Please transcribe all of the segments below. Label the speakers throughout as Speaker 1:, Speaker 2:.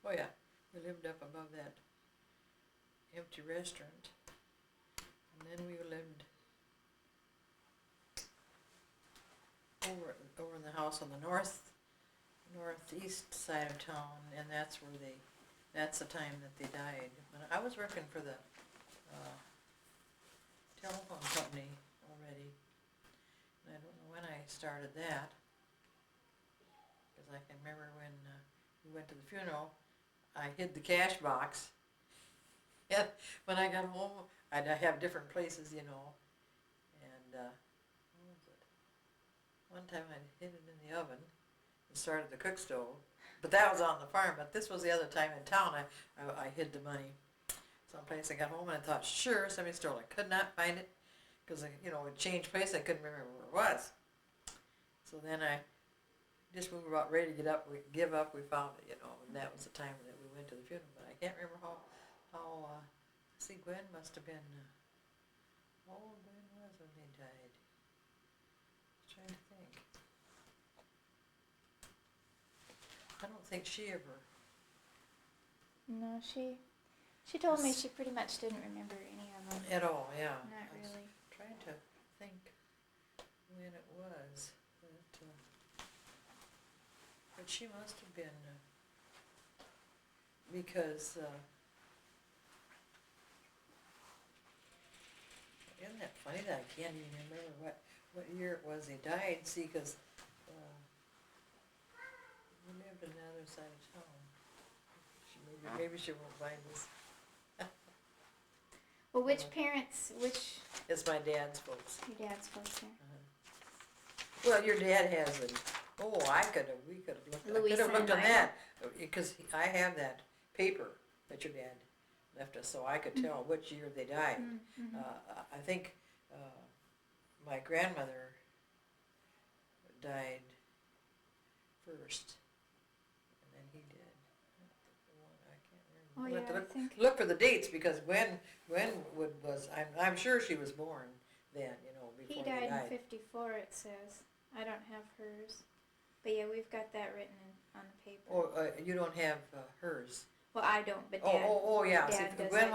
Speaker 1: Oh yeah, we lived up above that empty restaurant. And then we lived over in the house on the northeast side of town, and that's the time that they died. When I was working for the telephone company already, and I don't know when I started that, because I can remember when we went to the funeral, I hid the cash box. And when I got home, I'd have different places, and what was it? One time I hid it in the oven and started the cook stove, but that was on the farm. But this was the other time in town I hid the money someplace. I got home and I thought, sure, somebody stole it. I could not find it because it changed place. I couldn't remember where it was. So then I just we were about ready to give up. We found it, and that was the time that we went to the funeral. But I can't remember how. I see, Gwen must have been. How old Gwen was when they died? I was trying to think. I don't think she ever.
Speaker 2: No, she told me she pretty much didn't remember any of them.
Speaker 1: At all, yeah.
Speaker 2: Not really.
Speaker 1: Trying to think when it was, but she must have been because isn't that funny that I can't even remember what year it was they died? See, because we lived on the other side of town. Maybe she won't find us.
Speaker 2: Well, which?
Speaker 1: It's my dad's folks.
Speaker 2: Your dad's folks here.
Speaker 1: Well, your dad has it. Oh, we could have looked. I could have looked on that because I have that paper that your dad left us, so I could tell which year they died.
Speaker 2: Mm-hmm.
Speaker 1: I think my grandmother died first, and then he did. I can't remember.
Speaker 2: Oh,
Speaker 1: We'll have to look for the dates because Gwen was. I'm sure she was born then. Before
Speaker 2: he died in '54. It says. I don't have hers, but yeah, we've got that written on the paper.
Speaker 1: Oh, you don't have hers.
Speaker 2: Well, I don't, but Dad.
Speaker 1: Oh, yeah.
Speaker 2: Dad
Speaker 1: See, Gwen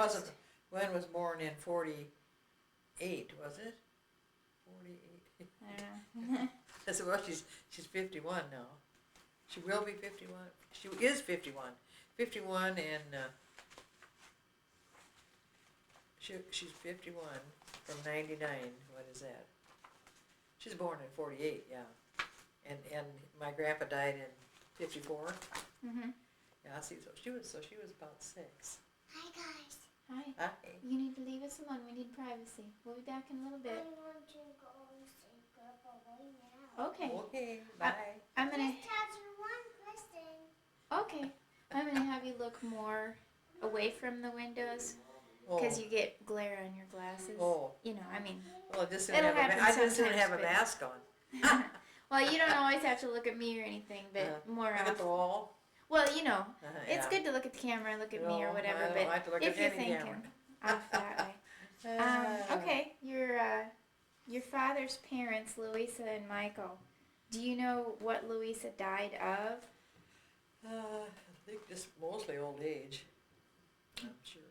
Speaker 1: was born in '48, was it? 48.
Speaker 2: I don't know.
Speaker 1: I said, well, she's 51 now. She will be 51. She is 51. 51 and she's 51 from 99. What is that? She's born in '48, yeah. And my grandpa died in '54.
Speaker 2: Mhm.
Speaker 1: Yeah, I see. So she was about 6.
Speaker 3: Hi guys.
Speaker 2: Hi.
Speaker 1: Hi.
Speaker 2: You need to leave us alone. We need privacy. We'll be back in a little bit.
Speaker 3: I want to go say goodbye now.
Speaker 2: Okay.
Speaker 1: Okay. Bye.
Speaker 2: I'm gonna.
Speaker 3: Just answer one question.
Speaker 2: Okay. I'm gonna have you look more away from the windows because you get glare on your glasses.
Speaker 1: Oh.
Speaker 2: I mean.
Speaker 1: Well, I just
Speaker 2: It'll
Speaker 1: didn't
Speaker 2: happen
Speaker 1: have a
Speaker 2: sometimes,
Speaker 1: mask on.
Speaker 2: Well, you don't always have to look at me or anything, but more
Speaker 1: Look at the
Speaker 2: often.
Speaker 1: wall.
Speaker 2: Well, it's
Speaker 1: Yeah.
Speaker 2: good to look at the camera, look at me or
Speaker 1: No,
Speaker 2: whatever,
Speaker 1: I don't
Speaker 2: but
Speaker 1: like to look
Speaker 2: if
Speaker 1: at
Speaker 2: you're
Speaker 1: any
Speaker 2: thinking
Speaker 1: camera.
Speaker 2: off that way. Okay, your father's parents, Louisa and Michael. Do you know what Louisa died of?
Speaker 1: I think just mostly old age. I'm sure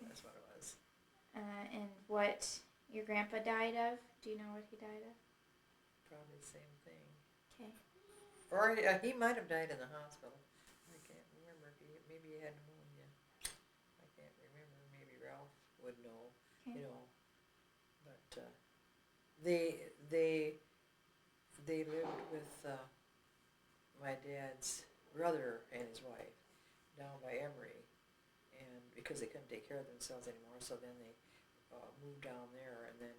Speaker 1: that's what it was.
Speaker 2: And what your grandpa died of? Do you know what he died of?
Speaker 1: Probably the same thing.
Speaker 2: Okay.
Speaker 1: Or he might have died in the hospital. I can't remember. Maybe he had pneumonia. I can't remember. Maybe Ralph would know.
Speaker 2: Okay.
Speaker 1: But they lived with my dad's brother and his wife down by Emory, and because they couldn't take care of themselves anymore, so then they moved down there, and then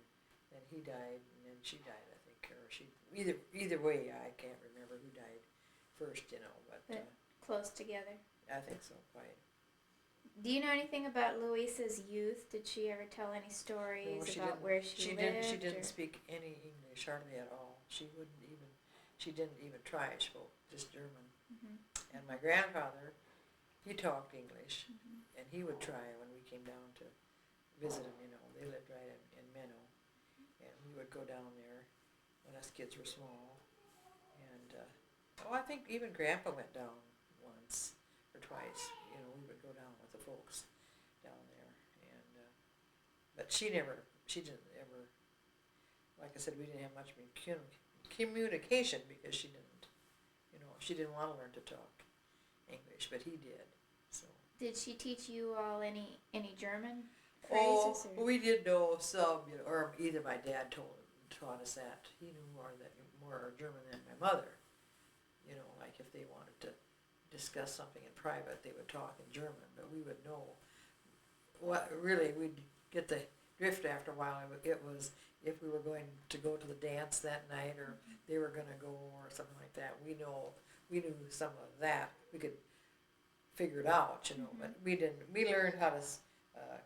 Speaker 1: he died, and then she died, I think, or she either way, I can't remember who died first, but
Speaker 2: close together.
Speaker 1: I think so, quite.
Speaker 2: Do you know anything about Louisa's youth? Did she ever tell any stories about where she lived?
Speaker 1: She didn't speak any English hardly at all. She didn't even try. She spoke just German. Mm-hmm. And my grandfather, he talked English, and he would try when we came down to visit him. They lived right in Menno, and we would go down there when us kids were small. And I think even Grandpa went down once or twice, folks down there, and but she didn't ever, like I said, we didn't have much communication because she didn't want to learn to talk English, but he did. So.
Speaker 2: Did she teach you all any German
Speaker 1: Oh,
Speaker 2: phrases? Or?
Speaker 1: we did know some, or either my dad taught us that. He knew more German than my mother. Like if they wanted to discuss something in private, they would talk in German, but we would know what really we'd get the drift after a while. It was if we were going to go to the dance that night, or they were going to go, or something like that. We knew some of that. We could figure it out, but we didn't. We learned how to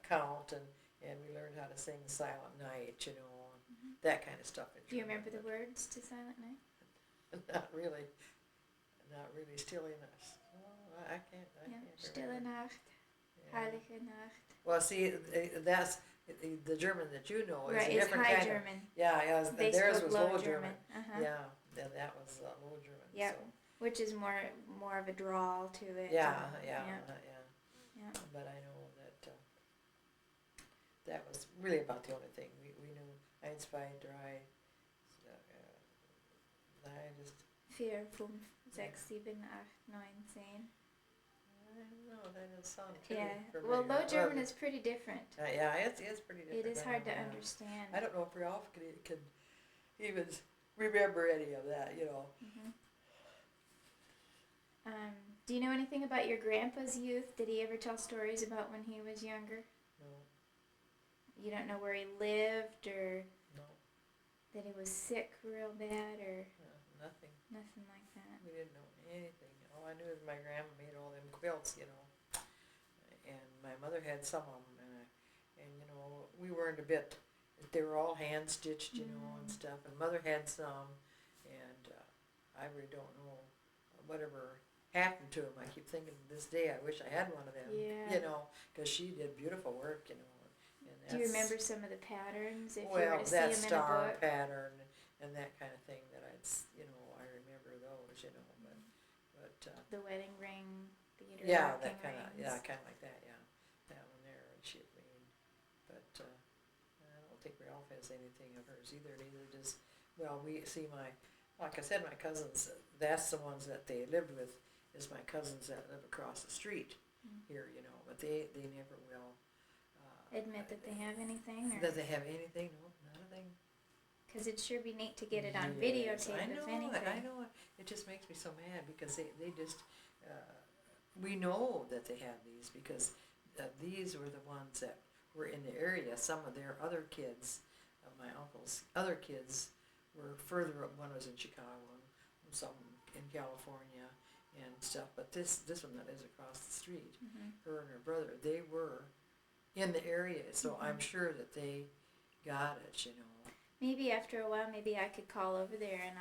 Speaker 1: count, and we learned how to sing Silent Night, that kind of stuff.
Speaker 2: Do you remember the words to Silent Night?
Speaker 1: Not really. Stille Nacht. Oh, I can't.
Speaker 2: Stille Nacht, Heilige Nacht.
Speaker 1: Well, see, that's the German that you know is
Speaker 2: right,
Speaker 1: a different
Speaker 2: High
Speaker 1: kind
Speaker 2: German.
Speaker 1: Of. Theirs was Low German.
Speaker 2: Uh-huh.
Speaker 1: Yeah, that was Low German.
Speaker 2: Yeah,
Speaker 1: so.
Speaker 2: which is more of a drawl to it.
Speaker 1: Yeah. But I know that that was really about the only thing we knew. Eins, zwei, drei. I just.
Speaker 2: 4, 5, 6, 7, 8, 9, 10.
Speaker 1: I don't know, that doesn't sound too
Speaker 2: Yeah. Well, Low German is pretty different.
Speaker 1: Yeah, it's pretty different.
Speaker 2: It is hard to understand.
Speaker 1: I don't know if we all could even remember any of that,
Speaker 2: Mm-hmm. Do you know anything about your grandpa's youth? Did he ever tell stories about when he was younger?
Speaker 1: No.
Speaker 2: You don't know where he lived, or
Speaker 1: No.
Speaker 2: that he was sick real bad, or
Speaker 1: Nothing.
Speaker 2: nothing like that?
Speaker 1: We didn't know anything. All I knew is my grandma made all them quilts, and my mother had some of them, and we weren't a bit. They were all hand stitched, and stuff. And mother had some, and I really don't know whatever happened to them. I keep thinking to this day, I wish I had one of them.
Speaker 2: Yeah.
Speaker 1: Because she did beautiful work, And
Speaker 2: Do you remember some of the patterns? If you
Speaker 1: well,
Speaker 2: were to
Speaker 1: that
Speaker 2: see them in a
Speaker 1: star
Speaker 2: book?
Speaker 1: pattern and that kind of thing that I remember those, but
Speaker 2: The wedding ring, the
Speaker 1: yeah,
Speaker 2: interlocking
Speaker 1: that kind of,
Speaker 2: rings.
Speaker 1: kind of like that, yeah, that one there, and she had made, but I don't think Ralph has anything of hers either. Neither does. Well, we see like I said, my cousins. That's the ones that they lived with. Is my cousins that live across the street here, but they never will
Speaker 2: Admit that they have anything? Or?
Speaker 1: That they have anything? No, not a thing.
Speaker 2: Because it'd sure be neat to get it on
Speaker 1: Yes,
Speaker 2: videotape,
Speaker 1: I know
Speaker 2: if anything.
Speaker 1: I know it. It just makes me so mad because they just, we know that they have these because these were the ones that were in the area. Some of their other kids, my uncle's other kids, were further up. One was in Chicago and some in California and stuff. But this one that is across the street, her and her brother, they were in the area. So I'm sure that they got it,
Speaker 2: Maybe after a while, maybe I could call over there and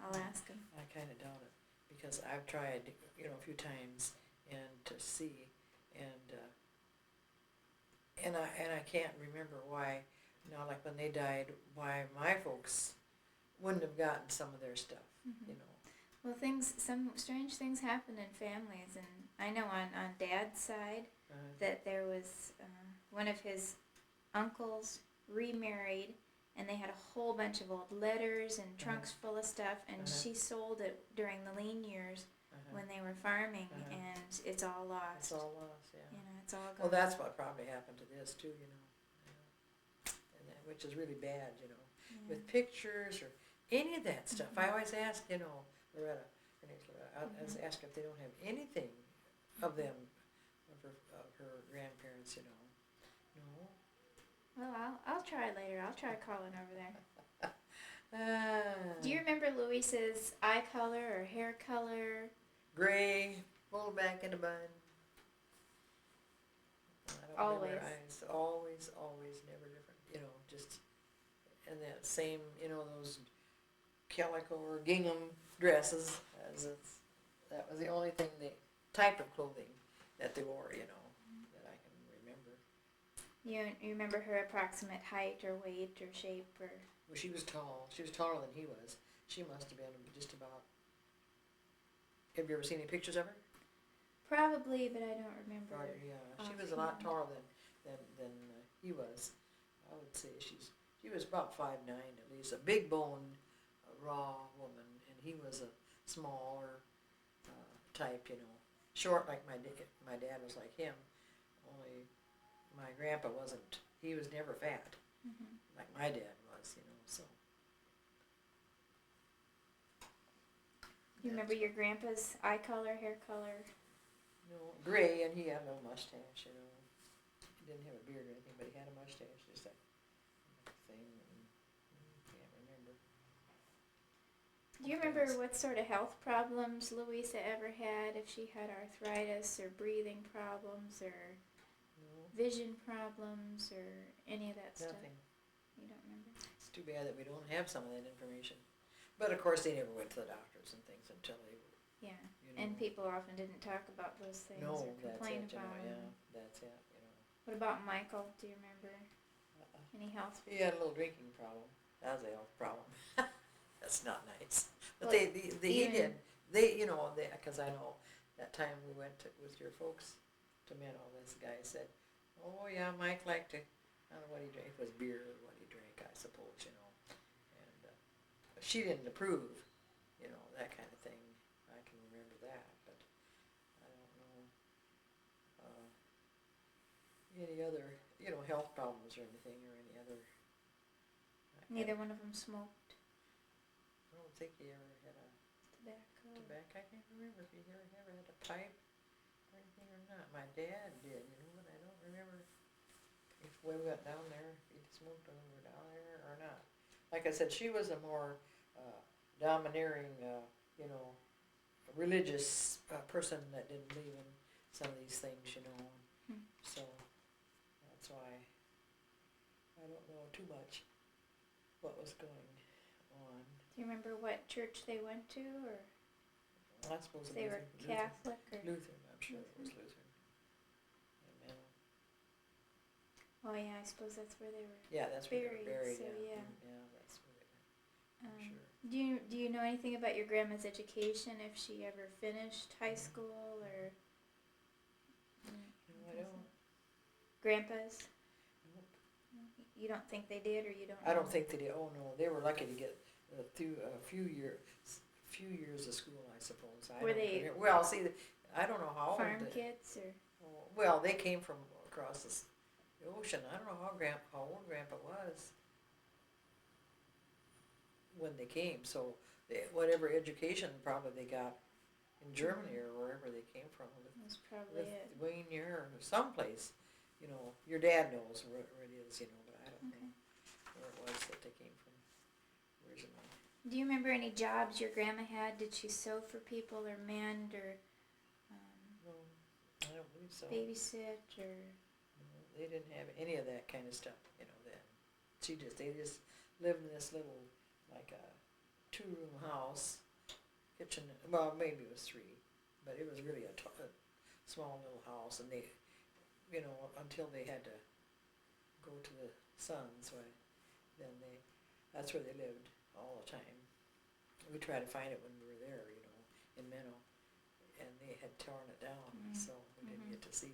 Speaker 2: I'll ask him.
Speaker 1: I kind of doubt it because I've tried, a few times and to see, and I can't remember why. Like when they died, why my folks wouldn't have gotten some of their stuff,
Speaker 2: Well, some strange things happen in families, and I know on Dad's side that there was one of his uncles remarried. And they had a whole bunch of old letters and trunks full of stuff, and she sold it during the lean years when they were farming, and it's all lost.
Speaker 1: It's all lost, yeah.
Speaker 2: It's all gone.
Speaker 1: Well, that's what probably happened to this too, and which is really bad, with pictures or any of that stuff. I always ask, Loretta, her name's Loretta, I always ask if they don't have anything of them, of her grandparents, No.
Speaker 2: Well, I'll try later. I'll try calling over there. Do you remember Luisa's eye color or hair color?
Speaker 1: Gray, pulled back in a bun. I don't remember eyes. Always, never different. Just and that same, those calico or gingham dresses. That was the only thing, the type of clothing that they wore, that I can remember.
Speaker 2: You remember her approximate height or weight or shape or?
Speaker 1: Well, she was tall. She was taller than he was. She must have been just about. Have you ever seen any pictures of her?
Speaker 2: Probably, but I don't remember.
Speaker 1: Yeah, she was a lot taller than he was. I would say she was about 5'9" at least, a big boned, raw woman, and he was a smaller type, short like my dad was like him. Only my grandpa wasn't. He was never fat like my dad was, So.
Speaker 2: Do you remember your grandpa's eye color, hair color?
Speaker 1: No, gray, and he had a little mustache, He didn't have a beard or anything, but he had a mustache, just that thing. Can't remember.
Speaker 2: Do you remember what sort of health problems Louisa ever had? If she had arthritis or breathing problems or vision problems or any of that stuff?
Speaker 1: Nothing.
Speaker 2: You don't remember?
Speaker 1: It's too bad that we don't have some of that information. But of course, they never went to the doctors and things until they were.
Speaker 2: Yeah, and people often didn't talk about those things or complain about them.
Speaker 1: Yeah, that's it.
Speaker 2: What about Michael? Do you remember any health?
Speaker 1: He had a little drinking problem. That was a health problem. That's not nice. But
Speaker 2: Well,
Speaker 1: he did. Because I know that time we went with your folks to Minnow, this guy said, "Oh yeah, Mike liked to, I don't know what he drank. It was beer or what he drank, I suppose, And she didn't approve, that kind of thing. I can remember that, but I don't know any other, health problems or anything or any other.
Speaker 2: Neither one of them smoked
Speaker 1: I don't think he ever had a
Speaker 2: tobacco.
Speaker 1: I can't remember if he ever had a pipe or anything or not. My dad did, but I don't remember if we went down there, if he smoked when we were down there or not. Like I said, she was a more domineering, religious person that didn't believe in some of these things, So that's why I don't know too much what was going on.
Speaker 2: Do you remember what church they went to, or
Speaker 1: I suppose
Speaker 2: they were Catholic or
Speaker 1: Lutheran? I'm sure it was Lutheran. And,
Speaker 2: oh yeah, I suppose that's where they were.
Speaker 1: yeah, that's where
Speaker 2: buried.
Speaker 1: they were buried.
Speaker 2: So yeah.
Speaker 1: Yeah, that's where they were. I'm sure.
Speaker 2: Do you know anything about your grandma's education? If she ever finished high school or?
Speaker 1: No, I don't.
Speaker 2: Grandpa's?
Speaker 1: Nope.
Speaker 2: You don't think they did, or you don't?
Speaker 1: I don't think they did. Oh no, they were lucky to get through a few years of school, I suppose.
Speaker 2: Were they?
Speaker 1: Well, see, I don't know how
Speaker 2: farm
Speaker 1: old
Speaker 2: kids or?
Speaker 1: Well, they came from across the ocean. I don't know how old Grandpa was when they came. So whatever education probably they got in Germany or wherever they came from,
Speaker 2: That's probably it.
Speaker 1: Lithuania or someplace. Your dad knows where it is, but I don't know where it was that they came from originally.
Speaker 2: Do you remember any jobs your grandma had? Did she sew for people or mend or
Speaker 1: No, I don't believe so.
Speaker 2: babysit or?
Speaker 1: No, they didn't have any of that kind of stuff, then. They just lived in this little, like a 2-room house, kitchen, well, maybe it was 3, but it was really a small little house, and they, until they had to go to the sons, then that's where they lived all the time. We tried to find it when we were there, in Minnow, and they had torn it down, so we didn't get to see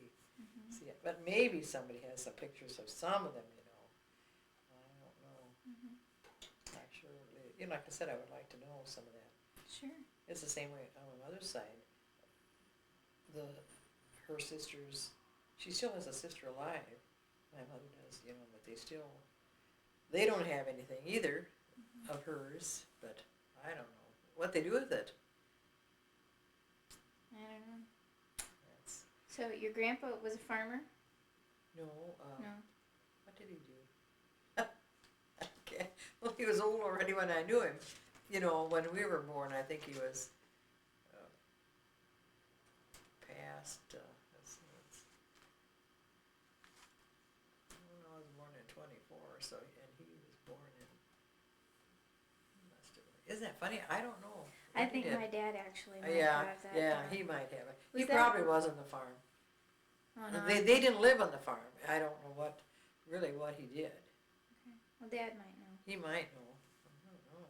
Speaker 1: it. But maybe somebody has some pictures of some of them, I don't know. Not sure. Like I said, I would like to know some of that.
Speaker 2: Sure.
Speaker 1: It's the same way on my mother's side. Her sisters, she still has a sister alive. My mother does, but they don't have anything either of hers, but I don't know what they do with it.
Speaker 2: I don't know. So your grandpa was a farmer?
Speaker 1: No.
Speaker 2: No.
Speaker 1: What did he do? Okay. Well, he was old already when I knew him. When we were born, I think he was past. I was born in 24, so and he was born in. Isn't that funny? I don't know.
Speaker 2: I think my dad actually might
Speaker 1: Yeah,
Speaker 2: have that.
Speaker 1: yeah, he might have it.
Speaker 2: Was
Speaker 1: He
Speaker 2: that-
Speaker 1: probably was on the farm.
Speaker 2: Oh, no.
Speaker 1: They didn't live on the farm. I don't know what he did.
Speaker 2: Well, Dad might know.
Speaker 1: He might know. I don't know.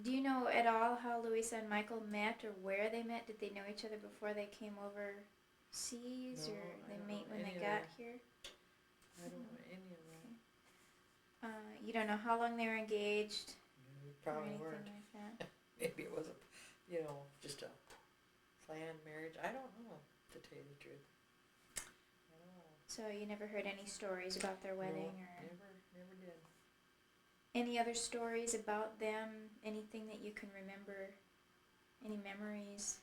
Speaker 2: Do you know at all how Louisa and Michael met or where they met? Did they know each other before they came overseas,
Speaker 1: No,
Speaker 2: or
Speaker 1: I
Speaker 2: they
Speaker 1: don't
Speaker 2: meet
Speaker 1: know
Speaker 2: when
Speaker 1: any
Speaker 2: they
Speaker 1: of
Speaker 2: got
Speaker 1: that.
Speaker 2: here?
Speaker 1: I don't know any of that.
Speaker 2: You don't know how long they were engaged
Speaker 1: We
Speaker 2: or
Speaker 1: probably
Speaker 2: anything
Speaker 1: weren't.
Speaker 2: like that?
Speaker 1: Maybe it was just a planned marriage. I don't know, to tell you the truth. I don't know.
Speaker 2: So you never heard any stories about their wedding
Speaker 1: No,
Speaker 2: or
Speaker 1: never did.
Speaker 2: any other stories about them? Anything that you can remember? Any memories?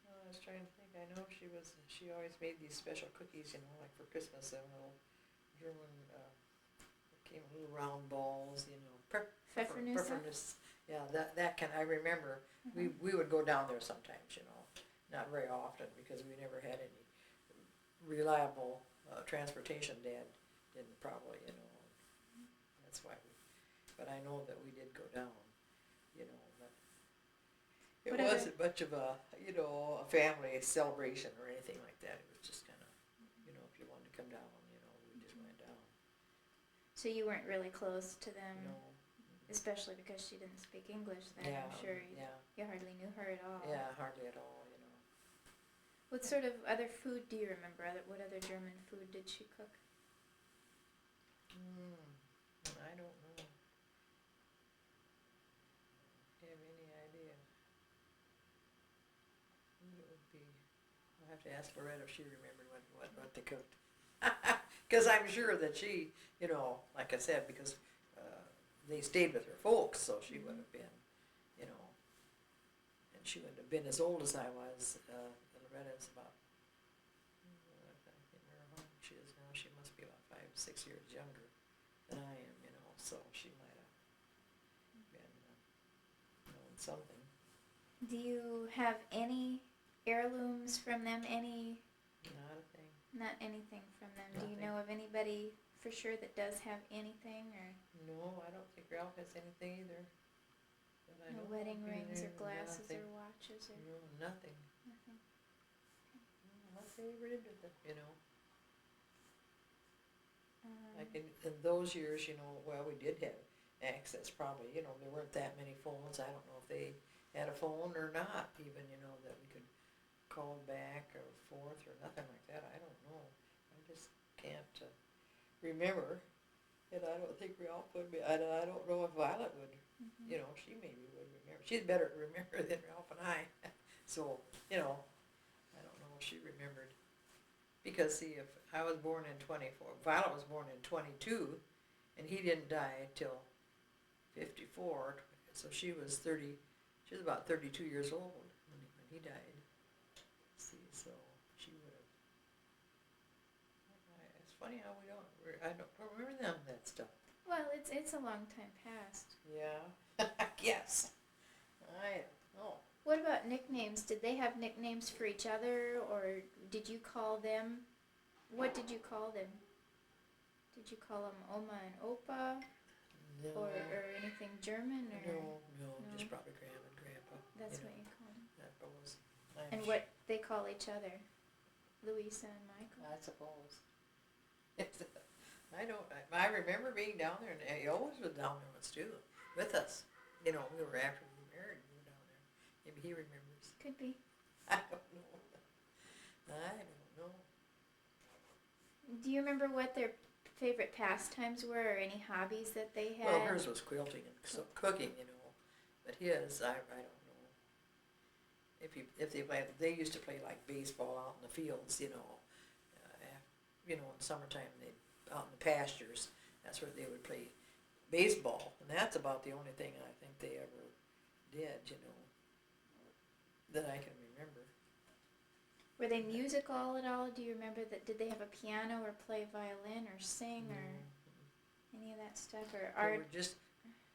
Speaker 1: Well, I was trying to think. I know she always made these special cookies, like for Christmas, a little German, came in little round balls,
Speaker 2: Pfeffernusse?
Speaker 1: pfeffernusse. Yeah, that I remember.
Speaker 2: Uh-huh.
Speaker 1: We would go down there sometimes, not very often because we never had any reliable transportation. Dad didn't probably, that's why but I know that we did go down, but it
Speaker 2: What other-
Speaker 1: wasn't much of a family celebration or anything like that. It was just kind of, if you wanted to come down, we just went down.
Speaker 2: So you weren't really close to them,
Speaker 1: No.
Speaker 2: especially because she didn't speak English then.
Speaker 1: Yeah,
Speaker 2: I'm sure
Speaker 1: yeah,
Speaker 2: you hardly knew her at all.
Speaker 1: yeah, hardly at all,
Speaker 2: What sort of other food do you remember? What other German food did she cook?
Speaker 1: I don't know. Have any idea? What it would be? I'll have to ask Loretta if she remembered what they cooked. Because I'm sure that she, like I said, because they stayed with her folks, so she would have been, and she wouldn't have been as old as I was. Loretta's about, I can't remember how old she is now. She must be about 5-6 years younger than I am, so she might have been known something.
Speaker 2: Do you have any heirlooms from them?
Speaker 1: Not a thing.
Speaker 2: Not anything from them. Do you
Speaker 1: Nothing.
Speaker 2: know of anybody for sure that does have anything, or
Speaker 1: No, I don't think Ralph has anything either. But I
Speaker 2: no
Speaker 1: don't
Speaker 2: wedding
Speaker 1: know if
Speaker 2: rings or
Speaker 1: anything,
Speaker 2: glasses
Speaker 1: nothing.
Speaker 2: or watches or
Speaker 1: No, nothing.
Speaker 2: nothing?
Speaker 1: Unless they ever did with it,
Speaker 2: Um,
Speaker 1: Like in those years, well, we did have access probably, there weren't that many phones. I don't know if they had a phone or not even, that we could call back or forth or nothing like that. I don't know. I just can't remember. And I don't think Ralph would be, and I don't know if Violet would, she maybe would remember. She'd better remember than Ralph and I. So, I don't know if she remembered. Because see, if I was born in 24, Violet was born in 22, and he didn't die till 54, so she was about 32 years old when he died. See, so she would have. It's funny how I don't remember that stuff.
Speaker 2: well, it's a long time past.
Speaker 1: Yeah, yes. I don't know.
Speaker 2: What about nicknames? Did they have nicknames for each other, or did you call them? What did you call them? Did you call them Oma and Opa,
Speaker 1: No,
Speaker 2: or anything German, or
Speaker 1: no,
Speaker 2: No?
Speaker 1: just probably Grandma and Grandpa.
Speaker 2: that's what you called them?
Speaker 1: That was.
Speaker 2: And what they call each other, Louisa and Michael.
Speaker 1: I suppose. I remember being down there, and he always was down there once too, with us. We were after we were married, we were down there. Maybe he remembers.
Speaker 2: Could be.
Speaker 1: I don't know. I don't know.
Speaker 2: Do you remember what their favorite pastimes were, or any hobbies that they had?
Speaker 1: Well, hers was quilting and cooking, but his, I don't know. If they used to play like baseball out in the fields, in summertime, out in the pastures. That's where they would play baseball, and that's about the only thing I think they ever did, that I can remember.
Speaker 2: Were they musical at all? Do you remember that? Did they have a piano or play violin or sing or any of that stuff, or
Speaker 1: They
Speaker 2: art?
Speaker 1: were just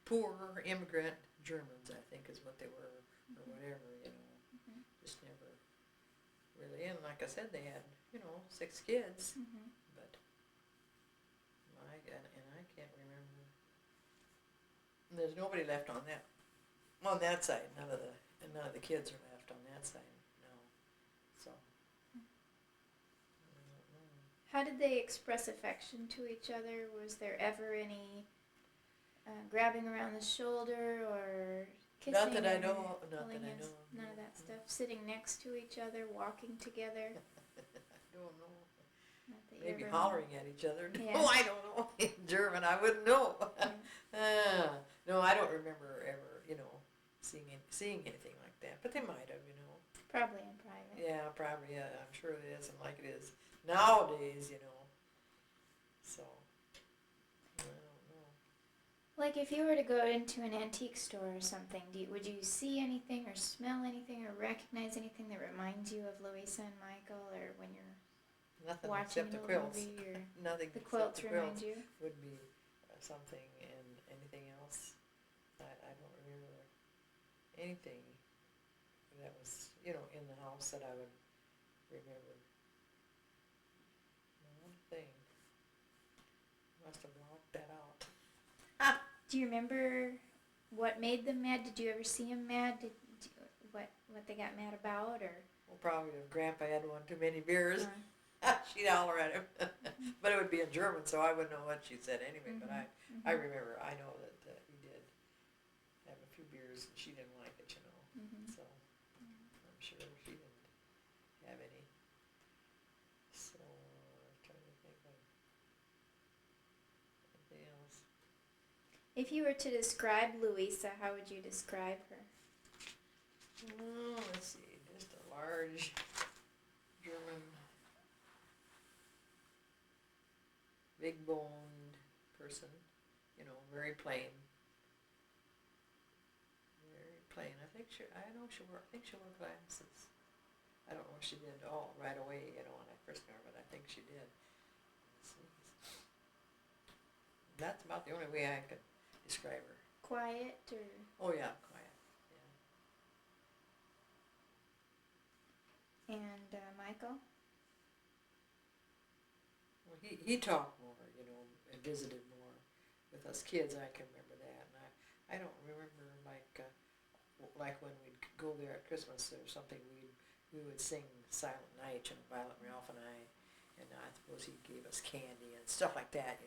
Speaker 1: poor immigrant Germans, I think, is what they were, or whatever, Just never really. And like I said, they had 6 kids, but I can't remember. And there's nobody left on that side. None of the kids are left on that side. No, so. I don't know.
Speaker 2: How did they express affection to each other? Was there ever any grabbing around the shoulder or kissing.
Speaker 1: Not that I
Speaker 2: or
Speaker 1: know of. Not
Speaker 2: pulling
Speaker 1: that I
Speaker 2: hands,
Speaker 1: know of.
Speaker 2: none of that stuff. Sitting next to each other, walking together.
Speaker 1: I don't know.
Speaker 2: Not that you
Speaker 1: Maybe
Speaker 2: ever
Speaker 1: hollering at each other.
Speaker 2: Yeah.
Speaker 1: No, I don't know. In German, I wouldn't know.
Speaker 2: Yeah.
Speaker 1: No, I don't remember ever, seeing anything like that. But they might have,
Speaker 2: Probably in private.
Speaker 1: Yeah, probably. Yeah, I'm sure it isn't like it is nowadays, So, I don't know.
Speaker 2: Like if you were to go into an antique store or something, would you see anything or smell anything or recognize anything that reminds you of Louisa and Michael, or when you're
Speaker 1: Nothing
Speaker 2: watching
Speaker 1: except the
Speaker 2: an old
Speaker 1: quilts.
Speaker 2: movie, or
Speaker 1: Nothing
Speaker 2: the
Speaker 1: except
Speaker 2: quilts
Speaker 1: the
Speaker 2: remind
Speaker 1: quilts
Speaker 2: you?
Speaker 1: would be something, and anything else, I don't remember anything that was, in the house that I would remember. One thing. Must have blocked that out.
Speaker 2: Do you remember what made them mad? Did you ever see them mad? What they got mad about, or?
Speaker 1: Well, probably if Grandpa had one too many beers,
Speaker 2: Uh,
Speaker 1: she'd holler at him. But it would be in German, so I wouldn't know what she said anyway. But I remember, I know that he did have a few beers, and she didn't like it, So I'm sure she didn't have any. So I'm trying to think of anything else.
Speaker 2: If you were to describe Louisa, how would you describe her?
Speaker 1: Let's see, just a large German, big boned person, very plain. Very plain. I think she wore glasses. I don't know if she did all right away, when I first met her, but I think she did. That's about the only way I could describe her.
Speaker 2: Quiet, or?
Speaker 1: Oh yeah, quiet.
Speaker 2: And Michael?
Speaker 1: Well, he talked more, and visited more with us kids. I can remember that, and I don't remember like when we'd go there at Christmas or something. We would sing Silent Night, Violet, Ralph, and I suppose he gave us candy and stuff like that.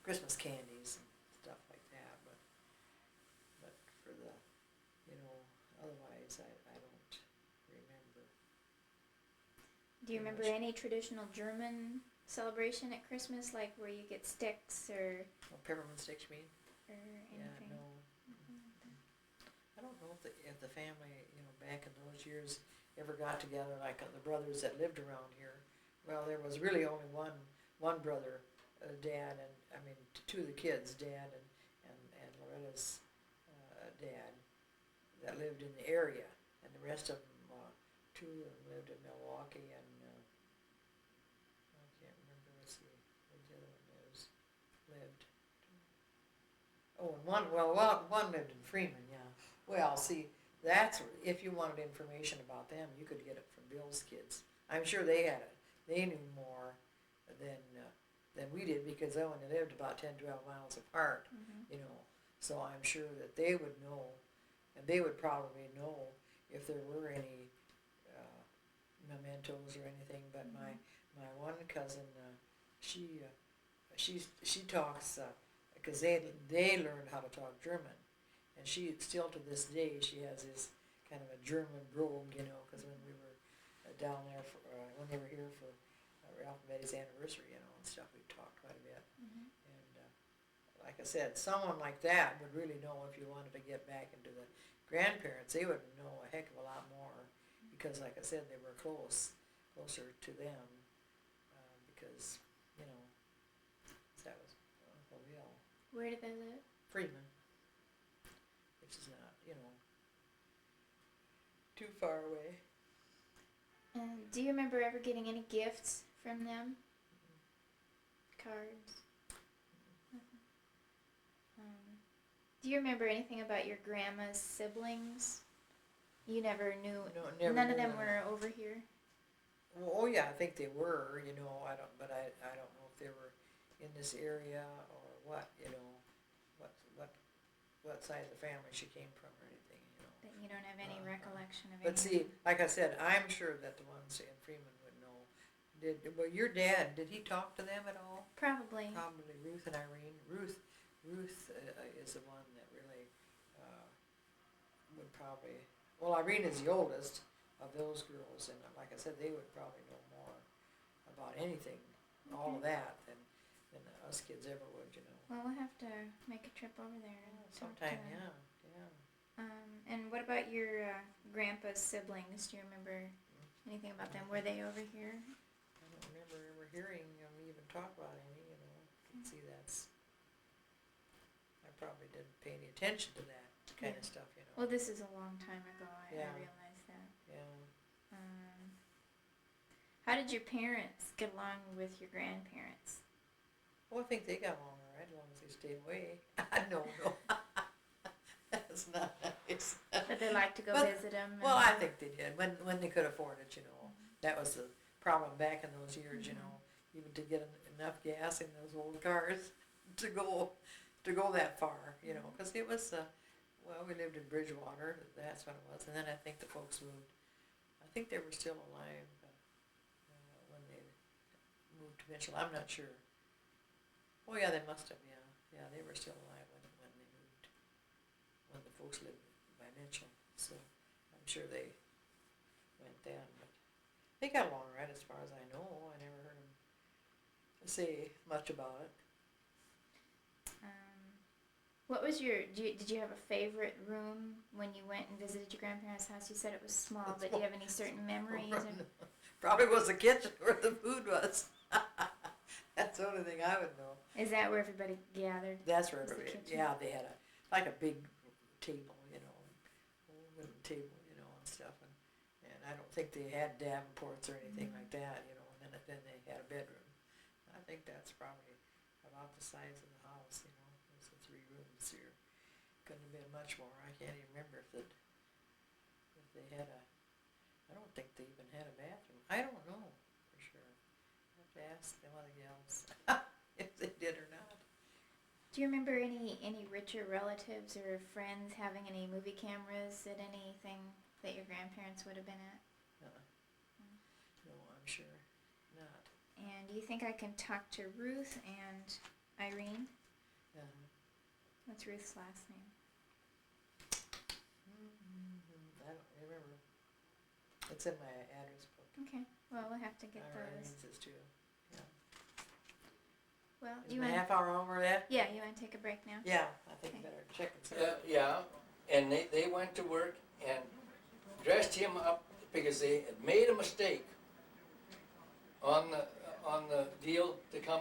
Speaker 1: Christmas candies and stuff like that. But for the, otherwise I don't remember.
Speaker 2: Do you remember any traditional German celebration at Christmas, like where you get sticks or
Speaker 1: Peppermint sticks, you mean?
Speaker 2: or
Speaker 1: Yeah,
Speaker 2: anything?
Speaker 1: no. I don't know if the family, back in those years ever got together, like the brothers that lived around here. Well, there was really only one brother, Dad, and two of the kids, Dad and Loretta's dad, that lived in the area, and the rest of them, two of them lived in Milwaukee, and I can't remember where the other one lived. Oh, and one lived in Freeman, yeah. Well, see, that's, if you wanted information about them, you could get it from Bill's kids. I'm sure they had it. They knew more than we did, because they only lived about 10, 12 miles apart, So I'm sure that they would know, and they would probably know if there were any mementos or anything. But my one cousin, she talks, because they learned how to talk German, and she still to this day she has this kind of a German brogue, because when we were down there when they were here for Ralph and Betty's anniversary, and stuff, we talked quite a bit. And like I said, someone like that would really know if you wanted to get back into the grandparents. They would know a heck of a lot more, because like I said, they were closer to them, because that was Uncle Bill.
Speaker 2: Where did they live?
Speaker 1: Freeman, which is not, too far away.
Speaker 2: And do you remember ever getting any gifts from them? Cards? Do you remember anything about your grandma's siblings? You never knew?
Speaker 1: No, never.
Speaker 2: None of
Speaker 1: knew
Speaker 2: them were over here?
Speaker 1: Well, oh yeah, I think they were, I don't know if they were in this area or what, what side of the family she came from or anything,
Speaker 2: But you don't have any recollection of
Speaker 1: But see, like I said, I'm sure that the ones in Freeman would know. Well, your dad, did he talk to them at all?
Speaker 2: Probably.
Speaker 1: Probably Ruth and Irene. Ruth Ruth is the one that really would probably, well, Irene is the oldest of those girls, and like I said, they would probably know more about anything, all of that, than us kids ever would, you know.
Speaker 2: Well, we'll have to make a trip over there and talk to
Speaker 1: Sometime,
Speaker 2: them.
Speaker 1: yeah.
Speaker 2: And what about your grandpa's siblings? Do you remember anything about them? Were they over here?
Speaker 1: I don't remember ever hearing them even talk about any, you know. See, I probably didn't pay any attention to that kind of stuff, you know.
Speaker 2: Well, this is a long time ago. I
Speaker 1: Yeah.
Speaker 2: realize that.
Speaker 1: Yeah.
Speaker 2: How did your parents get along with your grandparents?
Speaker 1: Well, I think they got along all right, as long as they stayed away. No. That's not nice.
Speaker 2: Did they like to go
Speaker 1: But-
Speaker 2: visit them?
Speaker 1: Well, I think they did, when they could afford it, you know. That was the problem back in those years, you know, even to get enough gas in those old cars to go that far, you know, because it was, well, we lived in Bridgewater, that's when it was, and then I think the folks moved, I think they were still alive when they moved to Mitchell, I'm not sure. Oh yeah, they must have, yeah, they were still alive when they moved, when the folks lived by Mitchell, so I'm sure they went then, but they got along right as far as I know. I never heard them say much about it.
Speaker 2: What was did you have a favorite room when you went and visited your grandparents' house? You said it was small, but do you have any certain memories?
Speaker 1: Probably was the kitchen where the food was. That's the only thing I would know.
Speaker 2: Is that where everybody gathered?
Speaker 1: That's where
Speaker 2: Was the
Speaker 1: everybody,
Speaker 2: kitchen?
Speaker 1: yeah, they had like a big table, you know, wooden table, you know, and stuff, and I don't think they had Davenports or anything like that, you know, and then they had a bedroom. I think that's probably about the size of the house, you know, it's the 3 rooms here. Couldn't have been much more. I can't even remember if they had I don't think they even had a bathroom. I don't know for sure. I have to ask them other gals if they did or not.
Speaker 2: Do you remember any richer relatives or friends having any movie cameras at anything that your grandparents would have been at?
Speaker 1: No, I'm sure not.
Speaker 2: And do you think I can talk to Ruth and Irene? What's Ruth's last name?
Speaker 1: I don't remember. It's in my address book.
Speaker 2: Okay. Well, we'll have to get those.
Speaker 1: Irene's is too. Yeah.
Speaker 2: Well, do
Speaker 1: Is
Speaker 2: you
Speaker 1: my
Speaker 2: want?
Speaker 1: half hour over that?
Speaker 2: Yeah, you want to take a break now?
Speaker 1: Yeah, I think better check and see.
Speaker 4: Yeah, and they went to work and dressed him up because they had made a mistake on the deal to come